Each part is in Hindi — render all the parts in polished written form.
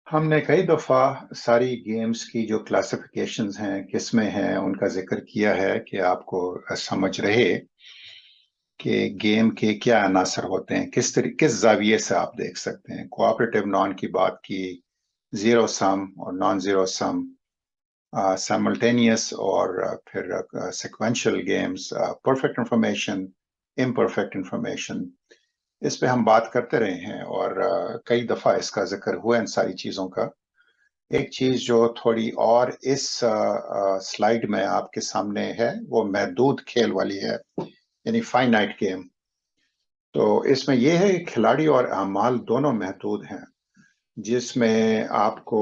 हमने कई दफ़ा सारी गेम्स की जो क्लासिफिकेशंस हैं, किस्में हैं, उनका जिक्र किया है कि आपको समझ रहे कि गेम के क्या अनासर होते हैं, किस जाविये से आप देख सकते हैं। कोऑपरेटिव नॉन की बात की, जीरो सम और नॉन जीरो सम, साइमल्टेनियस और फिर sequential games, perfect information, imperfect information. इस पे हम बात करते रहे हैं और कई दफ़ा इसका जिक्र हुआ इन सारी चीज़ों का। एक चीज जो थोड़ी और इस स्लाइड में आपके सामने है वो महदूद खेल वाली है, यानी फाइनाइट गेम। तो इसमें यह है कि खिलाड़ी और अमाल दोनों महदूद हैं, जिसमें आपको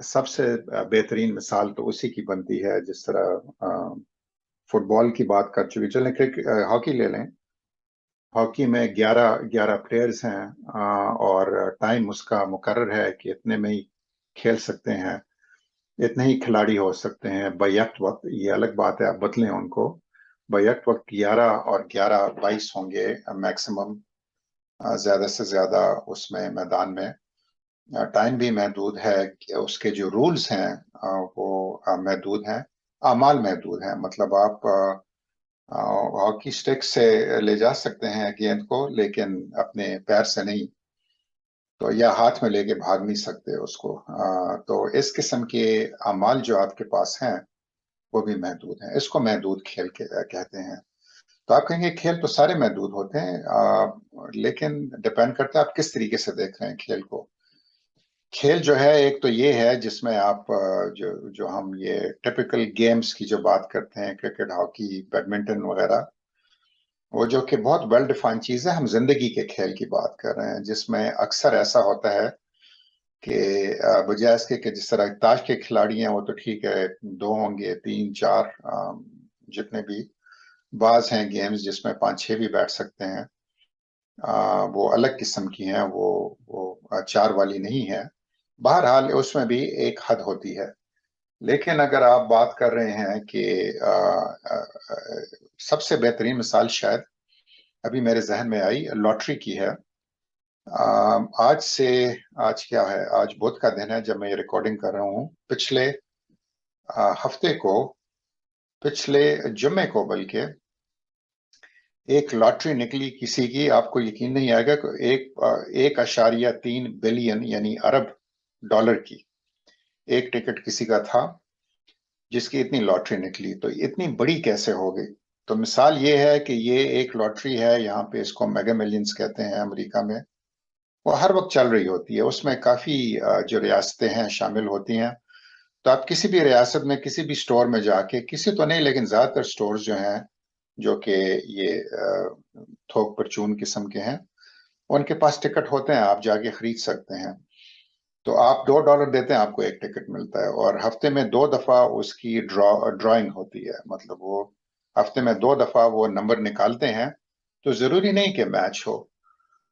सबसे बेहतरीन मिसाल तो उसी की बनती है जिस तरह फुटबॉल की बात कर चुके। चलें हॉकी ले लें। हॉकी में 11 प्लेयर्स हैं, और टाइम उसका मुकर्रर है कि इतने में ही खेल सकते हैं, इतने ही खिलाड़ी हो सकते हैं बैक वक्त। ये अलग बात है, आप बदलें उनको। बैक वक्त 11 और 11 22 होंगे मैक्सिमम, ज्यादा से ज्यादा उसमें मैदान में। टाइम भी महदूद है उसके जो रूल्स हैं वो महदूद हैं। अमाल महदूद हैं, मतलब आप हॉकी स्टिक से ले जा सकते हैं गेंद को, लेकिन अपने पैर से नहीं। तो या हाथ में लेके भाग नहीं सकते उसको। तो इस किस्म के अमाल जो आपके पास हैं वो भी महदूद हैं। इसको महदूद खेल के कहते हैं। तो आप कहेंगे खेल तो सारे महदूद होते हैं, लेकिन डिपेंड करता है आप किस तरीके से देख रहे हैं खेल को। खेल जो है एक तो ये है जिसमें आप जो जो हम ये टिपिकल गेम्स की जो बात करते हैं, क्रिकेट, हॉकी, बैडमिंटन वगैरह, वो जो कि बहुत वेल डिफाइंड चीज है। हम जिंदगी के खेल की बात कर रहे हैं जिसमें अक्सर ऐसा होता है कि बजाय इसके कि जिस तरह ताश के खिलाड़ी हैं वो तो ठीक है, दो होंगे, तीन, चार, जितने भी। बाज हैं गेम्स जिसमें पांच छह भी बैठ सकते हैं। वो अलग किस्म की हैं, वो चार वाली नहीं है। बहरहाल उसमें भी एक हद होती है। लेकिन अगर आप बात कर रहे हैं कि आ, आ, आ, सबसे बेहतरीन मिसाल शायद अभी मेरे जहन में आई लॉटरी की है। आज से, आज क्या है, आज बुध का दिन है जब मैं ये रिकॉर्डिंग कर रहा हूँ। पिछले हफ्ते को, पिछले जुम्मे को बल्कि, एक लॉटरी निकली किसी की। आपको यकीन नहीं आएगा कि 1.3 बिलियन यानी अरब डॉलर की एक टिकट किसी का था जिसकी इतनी लॉटरी निकली। तो इतनी बड़ी कैसे हो गई? तो मिसाल ये है कि ये एक लॉटरी है, यहाँ पे इसको मेगा मिलियंस कहते हैं अमेरिका में। वो हर वक्त चल रही होती है, उसमें काफी जो रियासतें हैं शामिल होती हैं। तो आप किसी भी रियासत में किसी भी स्टोर में जाके, किसी तो नहीं लेकिन ज्यादातर स्टोर्स जो हैं जो कि ये थोक परचून किस्म के हैं, उनके पास टिकट होते हैं, आप जाके खरीद सकते हैं। तो आप $2 देते हैं, आपको एक टिकट मिलता है, और हफ्ते में दो दफा उसकी ड्राइंग होती है। मतलब वो हफ्ते में दो दफा वो नंबर निकालते हैं। तो जरूरी नहीं कि मैच हो।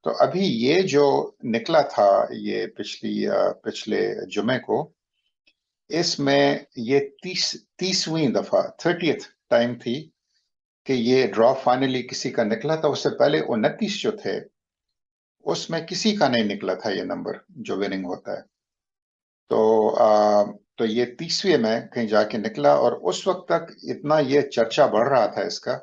तो अभी ये जो निकला था, ये पिछले जुमे को, इसमें ये 30वीं दफा, 30th टाइम थी कि ये ड्रॉ फाइनली किसी का निकला था। उससे पहले 29 जो थे उसमें किसी का नहीं निकला था ये नंबर जो विनिंग होता है। तो तो ये 30वीं में कहीं जाके निकला, और उस वक्त तक इतना ये चर्चा बढ़ रहा था इसका।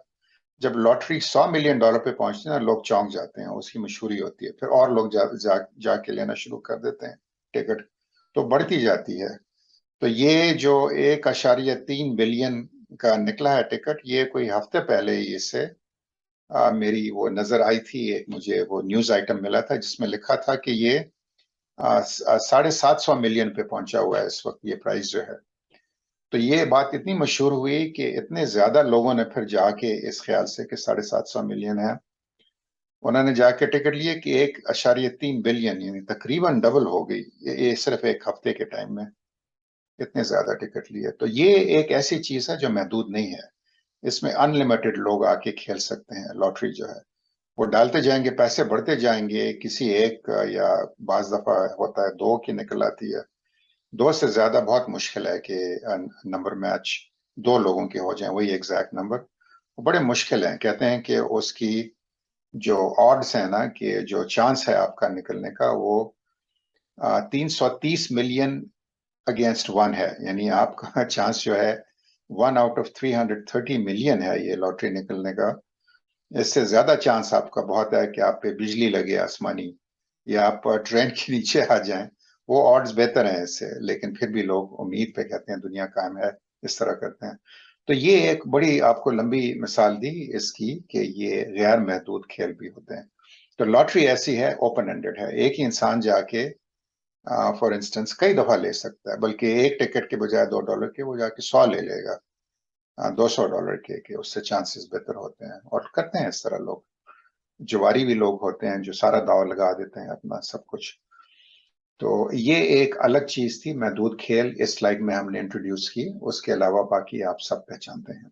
जब लॉटरी $100 मिलियन पे पहुंचती है ना, लोग चौंक जाते हैं, उसकी मशहूरी होती है, फिर और लोग जाके लेना शुरू कर देते हैं टिकट। तो बढ़ती जाती है। तो ये जो 1.3 बिलियन का निकला है टिकट, ये कोई हफ्ते पहले ही इससे मेरी वो नजर आई थी। एक मुझे वो न्यूज आइटम मिला था जिसमें लिखा था कि ये 750 मिलियन पे पहुंचा हुआ है इस वक्त ये प्राइस जो है। तो ये बात इतनी मशहूर हुई कि इतने ज्यादा लोगों ने फिर जाके इस ख्याल से कि 750 मिलियन है, उन्होंने जाके टिकट लिए कि 1.3 बिलियन, यानी तकरीबन डबल हो गई ये सिर्फ एक हफ्ते के टाइम में। इतने ज्यादा टिकट लिए। तो ये एक ऐसी चीज है जो महदूद नहीं है। इसमें अनलिमिटेड लोग आके खेल सकते हैं। लॉटरी जो है वो डालते जाएंगे, पैसे बढ़ते जाएंगे। किसी एक या बाज दफा होता है दो की निकल आती है। दो से ज्यादा बहुत मुश्किल है कि नंबर मैच दो लोगों के हो जाए, वही एग्जैक्ट नंबर। वो बड़े मुश्किल है। कहते हैं कि उसकी जो ऑड्स है ना, कि जो चांस है आपका निकलने का, वो 330 मिलियन अगेंस्ट 1 है, यानी आपका चांस जो है 1 आउट ऑफ 330 मिलियन है ये लॉटरी निकलने का। इससे ज्यादा चांस आपका बहुत है कि आप पे बिजली लगे आसमानी, या आप ट्रेन के नीचे आ जाएं। वो ऑड्स बेहतर हैं इससे, लेकिन फिर भी लोग उम्मीद पे कहते हैं, दुनिया कायम है, इस तरह करते हैं। तो ये एक बड़ी आपको लंबी मिसाल दी इसकी कि ये गैर महदूद खेल भी होते हैं। तो लॉटरी ऐसी है, ओपन एंडेड है, एक ही इंसान जाके फॉर इंस्टेंस कई दफा ले सकता है, बल्कि एक टिकट के बजाय $2 के वो जाके 100 ले लेगा, $200 के उससे चांसेस बेहतर होते हैं, और करते हैं इस तरह लोग। जुआरी भी लोग होते हैं जो सारा दांव लगा देते हैं अपना सब कुछ। तो ये एक अलग चीज थी महदूद खेल, इस स्लाइड में हमने इंट्रोड्यूस की, उसके अलावा बाकी आप सब पहचानते हैं।